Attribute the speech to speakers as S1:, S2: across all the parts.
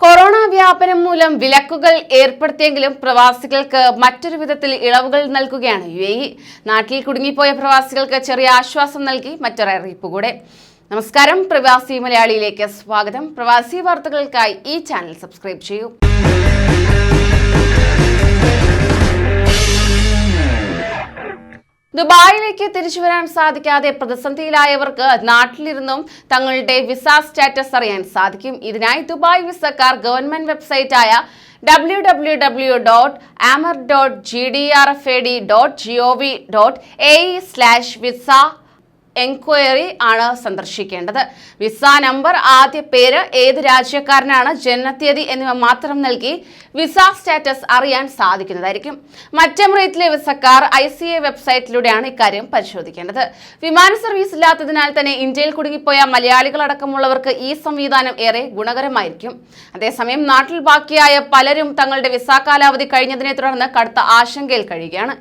S1: Corona വ്യാപനം മൂലം വിലക്കുകൾ ഏർപ്പെടുത്തിയെങ്കിലും പ്രവാസികൾക്ക് മറ്റൊരു വിധത്തിൽ ഇളവുകൾ നൽകുകയാണ് UAE. നാട്ടിൽ കുടുങ്ങിപ്പോയ പ്രവാസികൾക്ക് ചെറിയ ആശ്വാസം നൽകി മറ്റൊരറിയിപ്പ് കൂടെ. നമസ്കാരം, പ്രവാസി മലയാളിയിലേക്ക് സ്വാഗതം. പ്രവാസി വാർത്തകൾക്കായി ഈ ചാനൽ സബ്സ്ക്രൈബ് ചെയ്യൂ. ദുബായിലേക്ക് തിരിച്ചുവരാൻ സാധിക്കാതെ പ്രതിസന്ധിയിലായവർക്ക് നാട്ടിലിരുന്നും തങ്ങളുടെ വിസ സ്റ്റാറ്റസ് അറിയാൻ സാധിക്കും. ഇതിനായി ദുബായ് വിസക്കാർ ഗവൺമെന്റ് വെബ്സൈറ്റായ www.amr.gdrfad.gov.ae/visa എൻക്വയറി ആണ് സന്ദർശിക്കേണ്ടത്. വിസ നമ്പർ, ആദ്യ പേര്, ഏത് രാജ്യക്കാരനാണ്, ജനനത്തീയതി എന്നിവ മാത്രം നൽകി വിസ സ്റ്റാറ്റസ് അറിയാൻ സാധിക്കുന്നതായിരിക്കും. മറ്റെമിറേറ്റിലെ വിസക്കാർ ICA വെബ്സൈറ്റിലൂടെയാണ് ഇക്കാര്യം പരിശോധിക്കേണ്ടത്. വിമാന സർവീസ് ഇല്ലാത്തതിനാൽ തന്നെ ഇന്ത്യയിൽ കുടുങ്ങിപ്പോയ മലയാളികളടക്കമുള്ളവർക്ക് ഈ സംവിധാനം ഏറെ ഗുണകരമായിരിക്കും. അതേസമയം നാട്ടിൽ ബാക്കിയായ പലരും തങ്ങളുടെ വിസ കാലാവധി കഴിഞ്ഞതിനെ തുടർന്ന് കടുത്ത ആശങ്കയിൽ കഴിയുകയാണ്.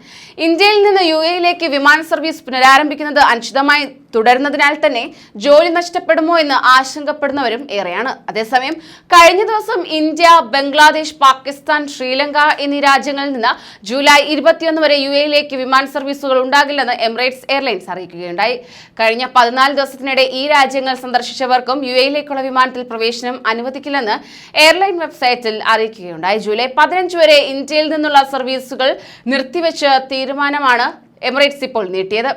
S1: ഇന്ത്യയിൽ നിന്ന് UAE-യിലേക്ക് വിമാന സർവീസ് പുനരാരംഭിക്കുന്നത് അനിശ്ചിതമായി തുടരുന്നതിനാൽ തന്നെ ജോലി നഷ്ടപ്പെടുമോ എന്ന് ആശങ്കപ്പെടുന്നവരും ഏറെയാണ്. അതേസമയം കഴിഞ്ഞ ദിവസം ഇന്ത്യ, ബംഗ്ലാദേശ്, പാകിസ്ഥാൻ, ശ്രീലങ്ക എന്നീ രാജ്യങ്ങളിൽ നിന്ന് ജൂലൈ 21 വരെ UAE-യിലേക്ക് വിമാന സർവീസുകൾ ഉണ്ടാകില്ലെന്ന് എമിറേറ്റ്സ് എയർലൈൻസ് അറിയിക്കുകയുണ്ടായി. കഴിഞ്ഞ 14 ദിവസത്തിനിടെ ഈ രാജ്യങ്ങൾ സന്ദർശിച്ചവർക്കും UAE-യിലേക്കുള്ള വിമാനത്തിൽ പ്രവേശനം അനുവദിക്കില്ലെന്ന് എയർലൈൻ വെബ്സൈറ്റിൽ അറിയിക്കുകയുണ്ടായി. ജൂലൈ 15 വരെ ഇന്ത്യയിൽ നിന്നുള്ള സർവീസുകൾ നിർത്തിവെച്ച തീരുമാനമാണ് എമിറേറ്റ്സ് ഇപ്പോൾ നീട്ടിയത്.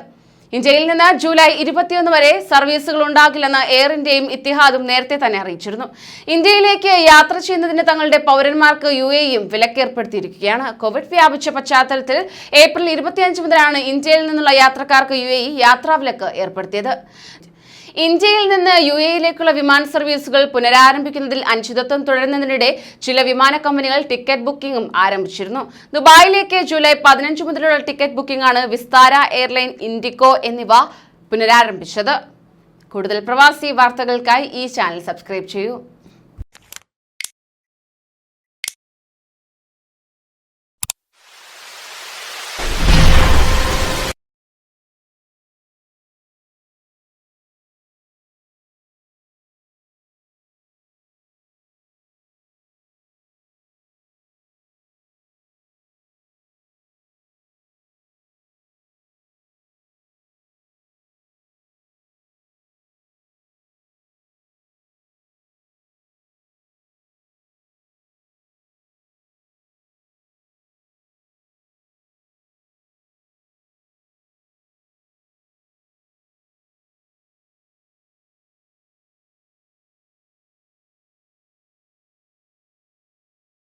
S1: ഇന്ത്യയിൽ നിന്ന് ജൂലൈ 21 വരെ സർവീസുകൾ ഉണ്ടാകില്ലെന്ന് എയർ ഇന്ത്യയും ഇത്തിഹാദും നേരത്തെ തന്നെ അറിയിച്ചിരുന്നു. ഇന്ത്യയിലേക്ക് യാത്ര ചെയ്യുന്നതിന് തങ്ങളുടെ പൗരന്മാർക്ക് UAE-യും വിലക്കേർപ്പെടുത്തിയിരിക്കുകയാണ്. കോവിഡ് വ്യാപിച്ച പശ്ചാത്തലത്തിൽ ഏപ്രിൽ 25 മുതലാണ് ഇന്ത്യയിൽ നിന്നുള്ള യാത്രക്കാർക്ക് UAE യാത്രാവിലക്ക് ഏർപ്പെടുത്തിയത്. ഇന്ത്യയിൽ നിന്ന് UAE-യിലേക്കുള്ള വിമാന സർവീസുകൾ പുനരാരംഭിക്കുന്നതിൽ അനിശ്ചിതത്വം തുടരുന്നതിനിടെ ചില വിമാന കമ്പനികൾ ടിക്കറ്റ് ബുക്കിംഗും ആരംഭിച്ചിരുന്നു. ദുബായിലേക്ക് ജൂലൈ 15 മുതലുള്ള ടിക്കറ്റ് ബുക്കിംഗ് ആണ് വിസ്താര എയർലൈൻ, ഇൻഡിഗോ എന്നിവ പുനരാരംഭിച്ചത്. കൂടുതൽ പ്രവാസി വാർത്തകൾക്കായി ഈ ചാനൽ സബ്സ്ക്രൈബ് ചെയ്യൂ.